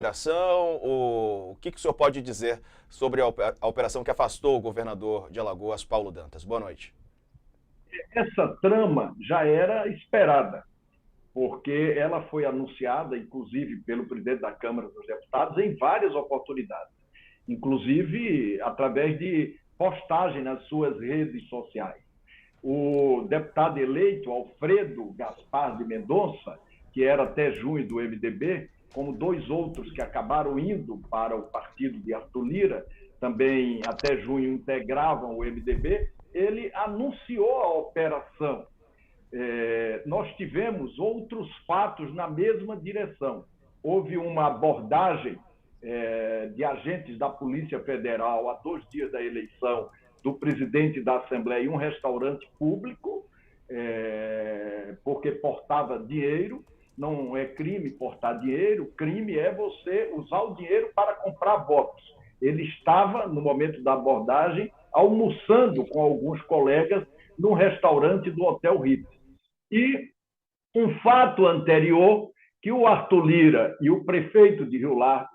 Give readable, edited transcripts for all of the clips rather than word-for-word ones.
operação? O que o senhor pode dizer sobre a operação que afastou o governador de Alagoas, Paulo Dantas? Boa noite. Essa trama já era esperada, porque ela foi anunciada, inclusive, pelo presidente da Câmara dos Deputados em várias oportunidades, inclusive através de postagem nas suas redes sociais. O deputado eleito Alfredo Gaspar de Mendonça, que era até junho do MDB, como dois outros que acabaram indo para o partido de Arthur Lira, também até junho integravam o MDB, ele anunciou a operação. Nós tivemos outros fatos na mesma direção. Houve uma abordagem de agentes da Polícia Federal há 2 dias da eleição do presidente da Assembleia em um restaurante público, porque portava dinheiro. Não é crime portar dinheiro, crime é você usar o dinheiro para comprar votos. Ele estava, no momento da abordagem, almoçando com alguns colegas num restaurante do Hotel Ritz. E um fato anterior, que o Arthur Lira e o prefeito de Rio Largo,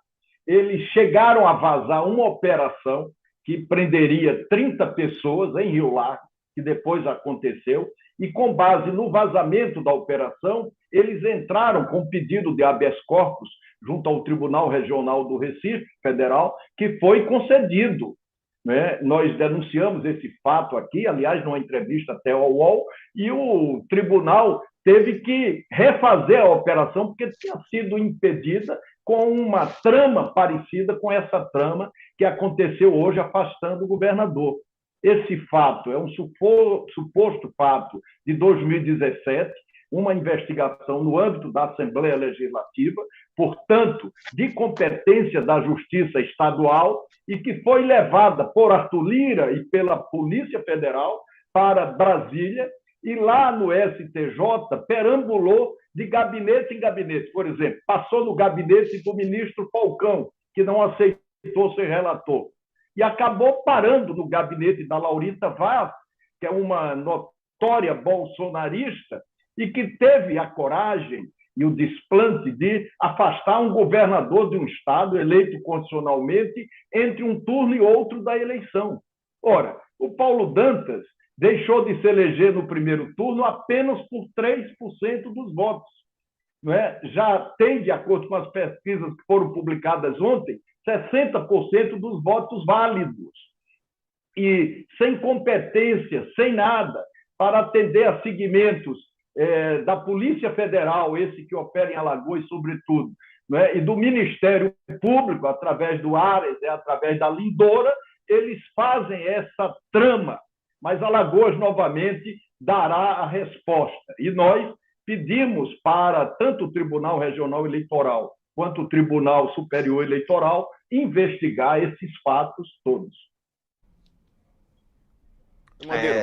eles chegaram a vazar uma operação que prenderia 30 pessoas em Rio Largo, que depois aconteceu, e com base no vazamento da operação, eles entraram com pedido de habeas corpus junto ao Tribunal Regional do Recife Federal, que foi concedido. Nós denunciamos esse fato aqui, aliás, numa entrevista até ao UOL, e o tribunal teve que refazer a operação porque tinha sido impedida com uma trama parecida com essa trama que aconteceu hoje afastando o governador. Esse fato é um suposto fato de 2017, uma investigação no âmbito da Assembleia Legislativa, portanto, de competência da Justiça Estadual, e que foi levada por Arthur Lira e pela Polícia Federal para Brasília, e lá no STJ perambulou de gabinete em gabinete. Por exemplo, passou no gabinete do ministro Falcão, que não aceitou ser relator, e acabou parando no gabinete da Laurita Vaz, que é uma notória bolsonarista, e que teve a coragem e o desplante de afastar um governador de um estado eleito constitucionalmente entre um turno e outro da eleição. Ora, o Paulo Dantas deixou de se eleger no primeiro turno apenas por 3% dos votos. Já tem, de acordo com as pesquisas que foram publicadas ontem, 60% dos votos válidos. E sem competência, sem nada, para atender a segmentos da Polícia Federal, esse que opera em Alagoas, sobretudo, e do Ministério Público, através do Ares, através da Lindora, eles fazem essa trama. Mas Alagoas, novamente, dará a resposta. E nós pedimos para tanto o Tribunal Regional Eleitoral quanto o Tribunal Superior Eleitoral investigar esses fatos todos.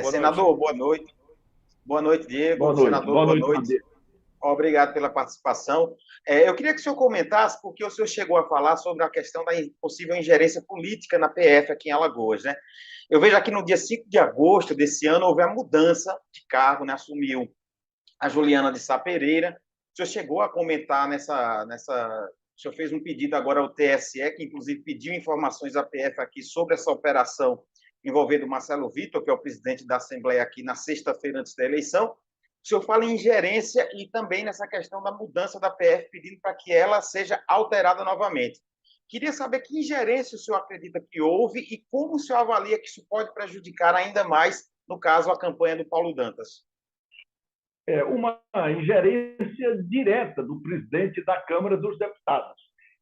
Senador, boa noite. Boa noite, Diego. Boa noite. Senador, boa noite. Obrigado pela participação. Eu queria que o senhor comentasse, porque o senhor chegou a falar sobre a questão da possível ingerência política na PF aqui em Alagoas, né? Eu vejo aqui no dia 5 de agosto desse ano houve a mudança de cargo, né? Assumiu a Juliana de Sá Pereira. O senhor chegou a comentar o senhor fez um pedido agora ao TSE, que inclusive pediu informações à PF aqui sobre essa operação envolvendo o Marcelo Vitor, que é o presidente da Assembleia aqui na sexta-feira antes da eleição. O senhor fala em ingerência e também nessa questão da mudança da PF, pedindo para que ela seja alterada novamente. Queria saber que ingerência o senhor acredita que houve e como o senhor avalia que isso pode prejudicar ainda mais, no caso, a campanha do Paulo Dantas. Uma ingerência direta do presidente da Câmara dos Deputados,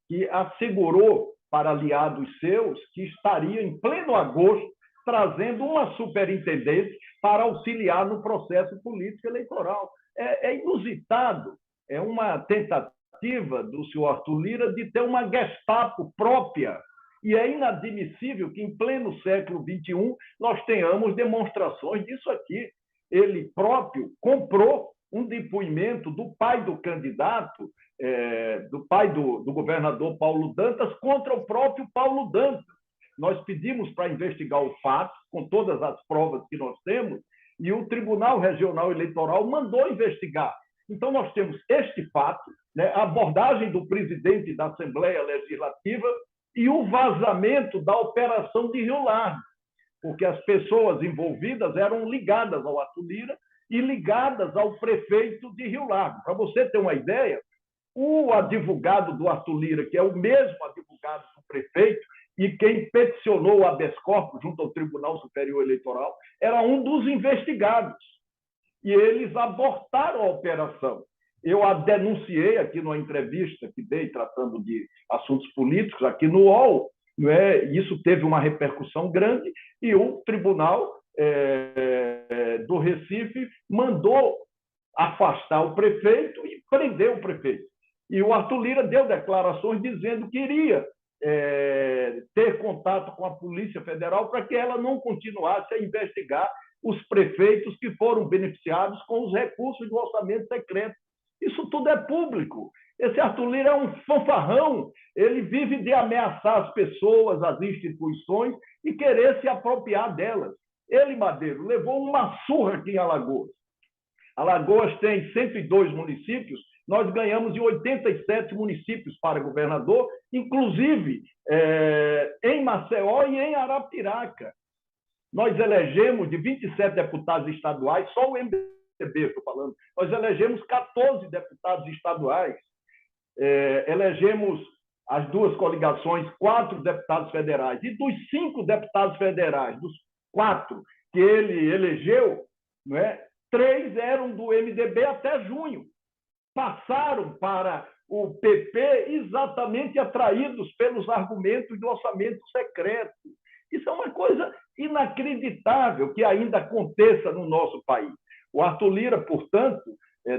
que assegurou para aliados seus que estaria em pleno agosto trazendo uma superintendente para auxiliar no processo político eleitoral. É inusitado, é uma tentativa do senhor Arthur Lira de ter uma Gestapo própria, e é inadmissível que, em pleno século XXI, nós tenhamos demonstrações disso aqui. Ele próprio comprou um depoimento do pai do candidato, do pai do governador Paulo Dantas, contra o próprio Paulo Dantas. Nós pedimos para investigar o fato, com todas as provas que nós temos, e o Tribunal Regional Eleitoral mandou investigar. Então, nós temos este fato, né, a abordagem do presidente da Assembleia Legislativa e o vazamento da operação de Rio Largo, porque as pessoas envolvidas eram ligadas ao Arthur Lira e ligadas ao prefeito de Rio Largo. Para você ter uma ideia, o advogado do Arthur Lira, que é o mesmo advogado do prefeito, e quem peticionou o habeas corpus junto ao Tribunal Superior Eleitoral, era um dos investigados. E eles abortaram a operação. Eu a denunciei aqui numa entrevista que dei tratando de assuntos políticos aqui no UOL, né? Isso teve uma repercussão grande e o Tribunal do Recife mandou afastar o prefeito e prender o prefeito. E o Arthur Lira deu declarações dizendo que iria ter contato com a Polícia Federal para que ela não continuasse a investigar os prefeitos que foram beneficiados com os recursos do orçamento secreto. Isso tudo é público. Esse Arthur Lira é um fanfarrão. Ele vive de ameaçar as pessoas, as instituições e querer se apropriar delas. Ele, Madeiro, levou uma surra aqui em Alagoas. Alagoas tem 102 municípios, nós ganhamos em 87 municípios para governador, inclusive em Maceió e em Arapiraca. Nós elegemos de 27 deputados estaduais, só o MDB, estou falando, nós elegemos 14 deputados estaduais, elegemos as duas coligações, 4 deputados federais. E dos 5 deputados federais, dos 4 que ele elegeu, não é, 3 eram do MDB até junho. Passaram para o PP exatamente atraídos pelos argumentos do orçamento secreto. Isso é uma coisa inacreditável que ainda aconteça no nosso país. O Arthur Lira, portanto,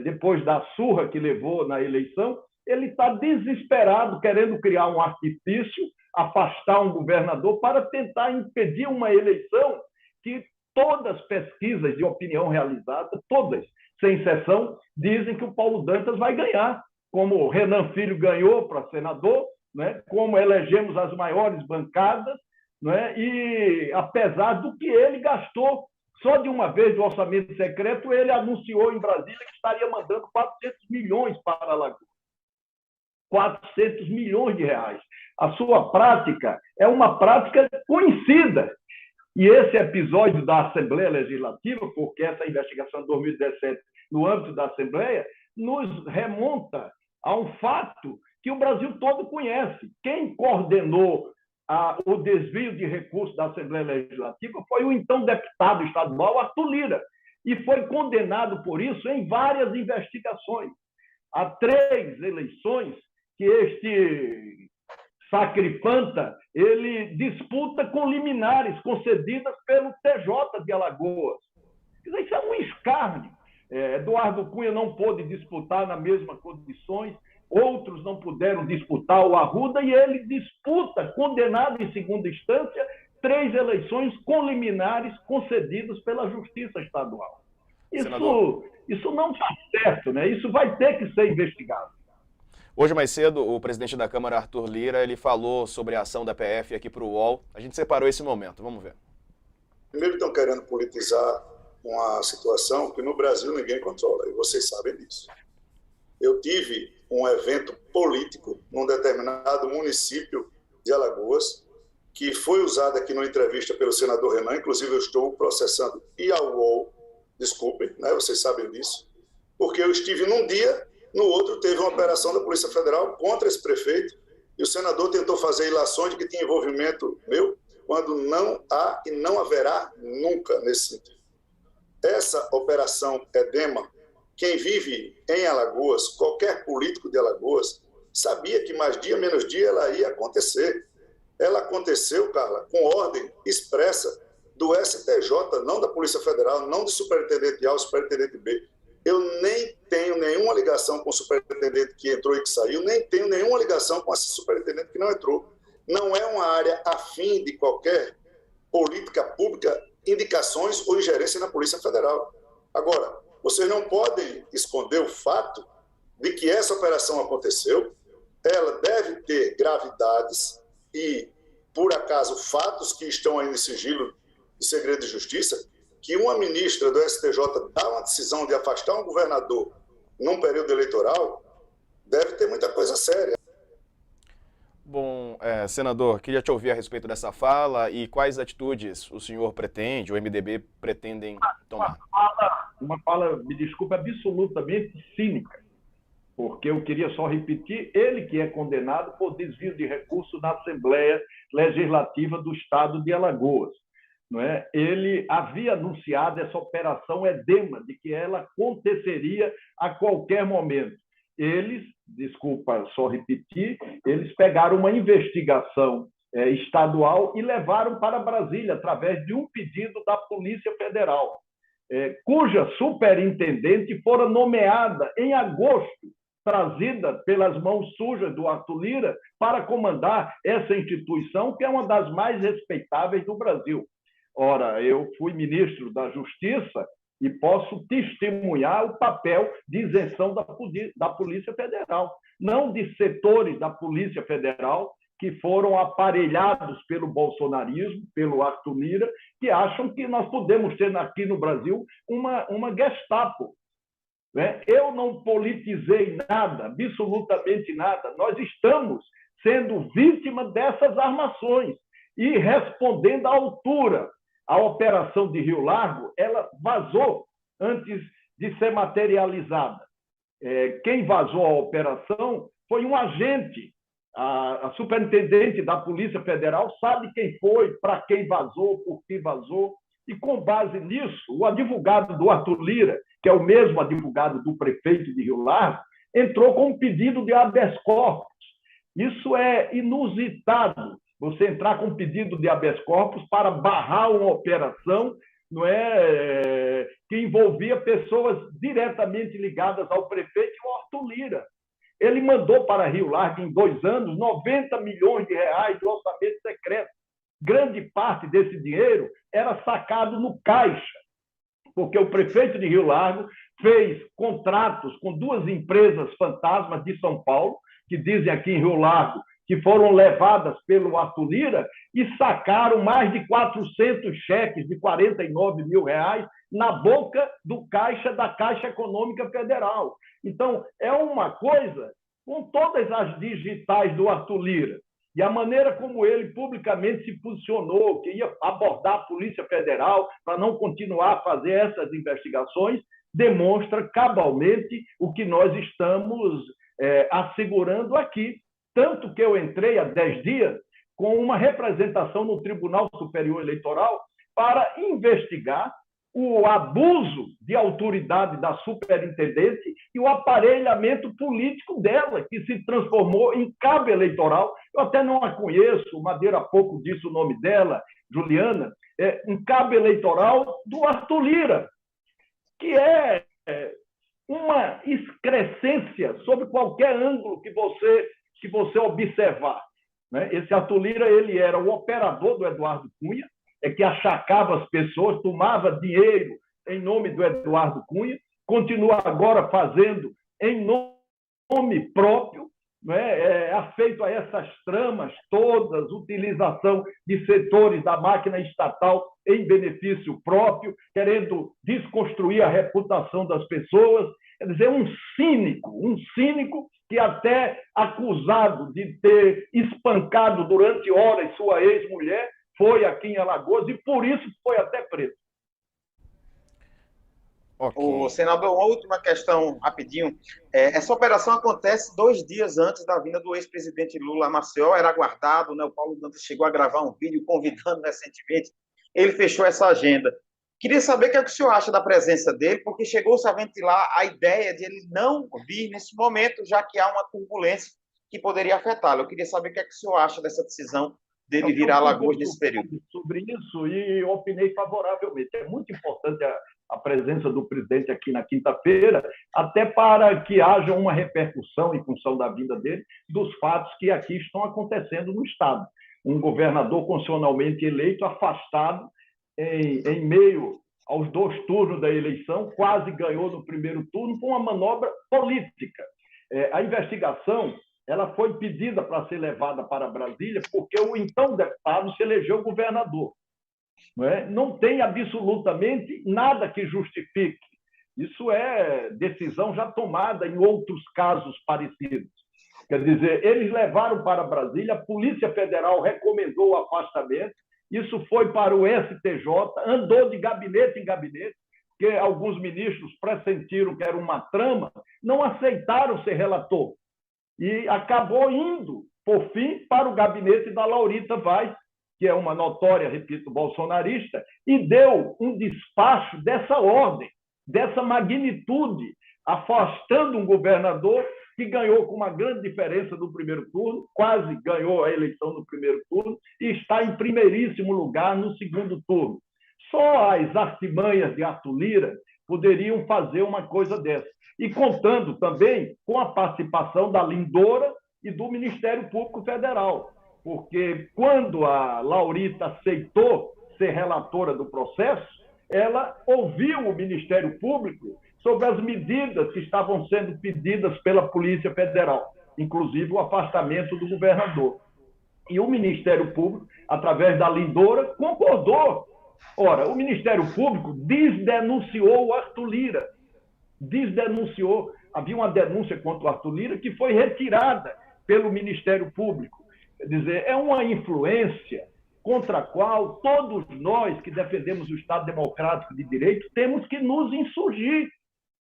depois da surra que levou na eleição, ele está desesperado, querendo criar um artifício, afastar um governador para tentar impedir uma eleição que todas as pesquisas de opinião realizadas, todas, sem exceção, dizem que o Paulo Dantas vai ganhar, como o Renan Filho ganhou para senador, né? Como elegemos as maiores bancadas, né? E apesar do que ele gastou, só de uma vez do orçamento secreto, ele anunciou em Brasília que estaria mandando 400 milhões para Alagoas. 400 milhões de reais. A sua prática é uma prática conhecida. E esse episódio da Assembleia Legislativa, porque essa investigação de 2017 no âmbito da Assembleia, nos remonta a um fato que o Brasil todo conhece. Quem coordenou o desvio de recursos da Assembleia Legislativa foi o então deputado estadual Arthur Lira, e foi condenado por isso em várias investigações. Há 3 eleições que este sacripanta ele disputa com liminares concedidas pelo TJ de Alagoas. Isso é um escárnio. Eduardo Cunha não pôde disputar nas mesmas condições, outros não puderam disputar o Arruda, e ele disputa, condenado em segunda instância, 3 eleições com liminares concedidas pela Justiça Estadual. Isso não está certo, né? Isso vai ter que ser investigado. Hoje, mais cedo, o presidente da Câmara, Arthur Lira, ele falou sobre a ação da PF aqui para o UOL. A gente separou esse momento, vamos ver. Primeiro, estão querendo politizar uma situação que no Brasil ninguém controla, e vocês sabem disso. Eu tive um evento político num determinado município de Alagoas, que foi usado aqui numa entrevista pelo senador Renan, inclusive eu estou processando e ao UOL, desculpem, né, vocês sabem disso, porque eu estive num dia, no outro teve uma operação da Polícia Federal contra esse prefeito, e o senador tentou fazer ilações de que tinha envolvimento meu, quando não há e não haverá nunca nesse sentido. Essa operação Edema, quem vive em Alagoas, qualquer político de Alagoas, sabia que mais dia, menos dia, ela ia acontecer. Ela aconteceu, Carla, com ordem expressa do STJ, não da Polícia Federal, não do superintendente A ou superintendente B. Eu nem tenho nenhuma ligação com o superintendente que entrou e que saiu, nem tenho nenhuma ligação com esse superintendente que não entrou. Não é uma área afim de qualquer política pública, indicações ou ingerência na Polícia Federal. Agora, vocês não podem esconder o fato de que essa operação aconteceu, ela deve ter gravidades e, por acaso, fatos que estão aí no sigilo de segredo de justiça, que uma ministra do STJ dá uma decisão de afastar um governador num período eleitoral, deve ter muita coisa séria. Bom, senador, queria te ouvir a respeito dessa fala e quais atitudes o senhor pretende, o MDB pretendem tomar. Uma fala, me desculpe, absolutamente cínica, porque eu queria só repetir, ele que é condenado por desvio de recursos na Assembleia Legislativa do Estado de Alagoas. Não é? Ele havia anunciado essa operação edema, de que ela aconteceria a qualquer momento. Eles, desculpa só repetir, eles pegaram uma investigação estadual e levaram para Brasília, através de um pedido da Polícia Federal, cuja superintendente fora nomeada em agosto, trazida pelas mãos sujas do Arthur Lira para comandar essa instituição, que é uma das mais respeitáveis do Brasil. Ora, eu fui ministro da Justiça e posso testemunhar o papel de isenção da Polícia Federal, não de setores da Polícia Federal que foram aparelhados pelo bolsonarismo, pelo Arthur Lira, que acham que nós podemos ter aqui no Brasil uma Gestapo. Eu não politizei nada, absolutamente nada. Nós estamos sendo vítima dessas armações e respondendo à altura. A operação de Rio Largo, ela vazou antes de ser materializada. Quem vazou a operação foi um agente. A superintendente da Polícia Federal sabe quem foi, para quem vazou, por que vazou. E, com base nisso, o advogado do Arthur Lira, que é o mesmo advogado do prefeito de Rio Largo, entrou com um pedido de habeas corpus. Isso é inusitado, você entrar com um pedido de habeas corpus para barrar uma operação, não é, que envolvia pessoas diretamente ligadas ao prefeito e ao Arthur Lira. Ele mandou para Rio Largo, em 2 anos, 90 milhões de reais de orçamento secreto. Grande parte desse dinheiro era sacado no caixa, porque o prefeito de Rio Largo fez contratos com 2 empresas fantasmas de São Paulo, que dizem aqui em Rio Largo que foram levadas pelo Arthur Lira e sacaram mais de 400 cheques de 49 mil reais na boca do caixa da Caixa Econômica Federal. Então, é uma coisa com todas as digitais do Arthur Lira. E a maneira como ele publicamente se posicionou, que ia abordar a Polícia Federal para não continuar a fazer essas investigações, demonstra cabalmente o que nós estamos assegurando aqui. Tanto que eu entrei há 10 dias com uma representação no Tribunal Superior Eleitoral para investigar o abuso de autoridade da superintendente e o aparelhamento político dela, que se transformou em cabo eleitoral. Eu até não a conheço, o Madeira há pouco disse o nome dela, Juliana, um cabo eleitoral do Arthur Lira, que é uma excrescência sob qualquer ângulo que você observar. Esse Arthur Lira, ele era o operador do Eduardo Cunha, que achacava as pessoas, tomava dinheiro em nome do Eduardo Cunha, continua agora fazendo em nome próprio, afeito a essas tramas todas, utilização de setores da máquina estatal em benefício próprio, querendo desconstruir a reputação das pessoas. Quer dizer, um cínico que até acusado de ter espancado durante horas sua ex-mulher, foi aqui em Alagoas e por isso foi até preso. Okay. O senador, uma última questão, rapidinho. Essa operação acontece 2 dias antes da vinda do ex-presidente Lula a Maceió, era aguardado, né? O Paulo Dantas chegou a gravar um vídeo convidando recentemente, ele fechou essa agenda. Queria saber o que o senhor acha da presença dele, porque chegou-se a ventilar a ideia de ele não vir nesse momento, já que há uma turbulência que poderia afetá-lo. Eu queria saber o que o senhor acha dessa decisão dele virar Alagoas nesse período. Sobre isso, e opinei favoravelmente. É muito importante a presença do presidente aqui na quinta-feira, até para que haja uma repercussão, em função da vinda dele, dos fatos que aqui estão acontecendo no Estado. Um governador constitucionalmente eleito, afastado em meio aos 2 turnos da eleição, quase ganhou no primeiro turno com uma manobra política. A investigação ela foi pedida para ser levada para Brasília porque o então deputado se elegeu governador. Não tem absolutamente nada que justifique. Isso é decisão já tomada em outros casos parecidos. Quer dizer, eles levaram para Brasília, a Polícia Federal recomendou o afastamento, isso foi para o STJ, andou de gabinete em gabinete, porque alguns ministros pressentiram que era uma trama, não aceitaram ser relator. E acabou indo, por fim, para o gabinete da Laurita Vaz, que é uma notória, repito, bolsonarista, e deu um despacho dessa ordem, dessa magnitude, afastando um governador que ganhou com uma grande diferença no primeiro turno, quase ganhou a eleição no primeiro turno, e está em primeiríssimo lugar no segundo turno. Só as artimanhas de Arthur Lira poderiam fazer uma coisa dessa. E contando também com a participação da Lindora e do Ministério Público Federal, porque quando a Laurita aceitou ser relatora do processo, ela ouviu o Ministério Público sobre as medidas que estavam sendo pedidas pela Polícia Federal, inclusive o afastamento do governador. E o Ministério Público, através da Lindora, concordou. Ora, o Ministério Público desdenunciou o Arthur Lira. Desdenunciou. Havia uma denúncia contra o Arthur Lira que foi retirada pelo Ministério Público. Quer dizer, é uma influência contra a qual todos nós que defendemos o Estado Democrático de Direito temos que nos insurgir.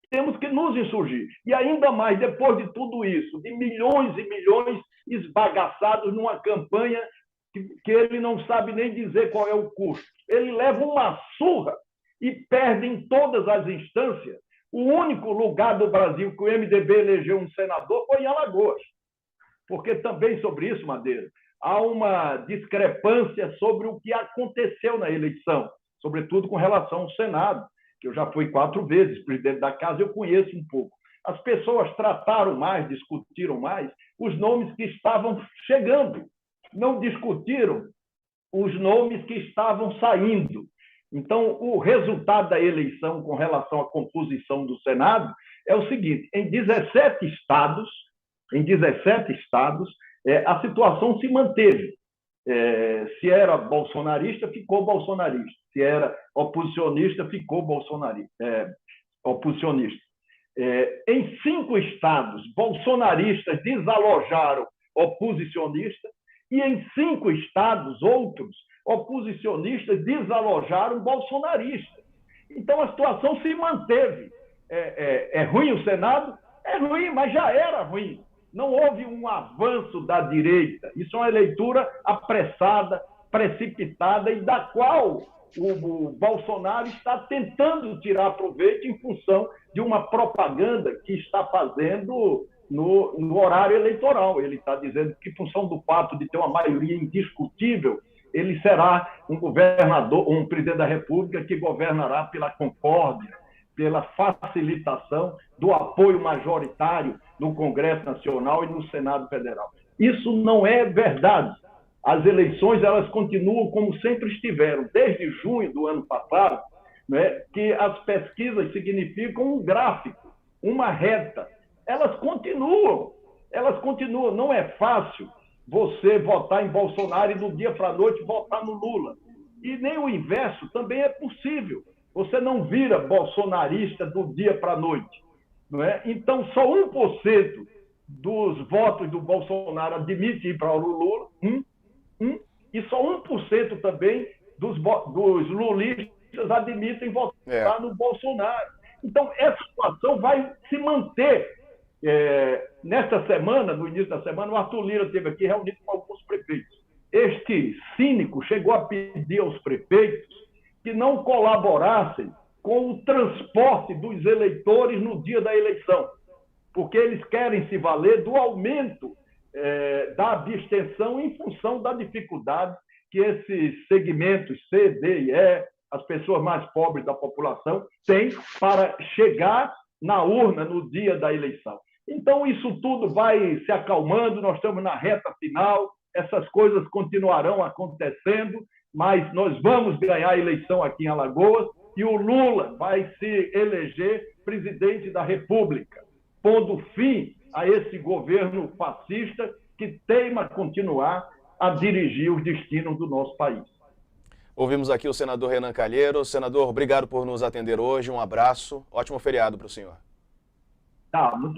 Temos que nos insurgir. E ainda mais, depois de tudo isso, de milhões e milhões esbagaçados numa campanha que ele não sabe nem dizer qual é o custo. Ele leva uma surra e perde em todas as instâncias. O único lugar do Brasil que o MDB elegeu um senador foi em Alagoas. Porque também sobre isso, Madeira, há uma discrepância sobre o que aconteceu na eleição, sobretudo com relação ao Senado, que eu já fui 4 vezes presidente da casa, eu conheço um pouco. As pessoas trataram mais, discutiram mais os nomes que estavam chegando, não discutiram os nomes que estavam saindo. Então, o resultado da eleição com relação à composição do Senado é o seguinte: em 17 estados, a situação se manteve. Se era bolsonarista, ficou bolsonarista. Se era oposicionista, ficou oposicionista. Em 5 estados, bolsonaristas desalojaram oposicionistas, e em 5 estados, outros, oposicionistas desalojaram bolsonaristas. Então, a situação se manteve. É ruim o Senado? É ruim, mas já era ruim. Não houve um avanço da direita. Isso é uma leitura apressada, precipitada, e da qual o Bolsonaro está tentando tirar proveito em função de uma propaganda que está fazendo no horário eleitoral. Ele está dizendo que, em função do fato de ter uma maioria indiscutível, ele será um governador, um presidente da República que governará pela concórdia, pela facilitação do apoio majoritário no Congresso Nacional e no Senado Federal. Isso não é verdade. As eleições, elas continuam como sempre estiveram, desde junho do ano passado, né, que as pesquisas significam um gráfico, uma reta. Elas continuam. Não é fácil você votar em Bolsonaro e do dia para a noite votar no Lula. E nem o inverso também é possível. Você não vira bolsonarista do dia para a noite. Não é? Então, só 1% dos votos do Bolsonaro admite ir para o Lula, e só 1% também dos lulistas admitem votar no Bolsonaro. Então, essa situação vai se manter. Nesta semana, no início da semana, o Arthur Lira esteve aqui reunido com alguns prefeitos. Este cínico chegou a pedir aos prefeitos que não colaborassem com o transporte dos eleitores no dia da eleição, porque eles querem se valer do aumento da abstenção em função da dificuldade que esses segmentos C, D e E, as pessoas mais pobres da população, têm para chegar na urna no dia da eleição. Então, isso tudo vai se acalmando, nós estamos na reta final, essas coisas continuarão acontecendo, mas nós vamos ganhar a eleição aqui em Alagoas e o Lula vai se eleger presidente da República, pondo fim a esse governo fascista que teima continuar a dirigir os destinos do nosso país. Ouvimos aqui o senador Renan Calheiros. Senador, obrigado por nos atender hoje, um abraço, ótimo feriado para o senhor. Tá, muito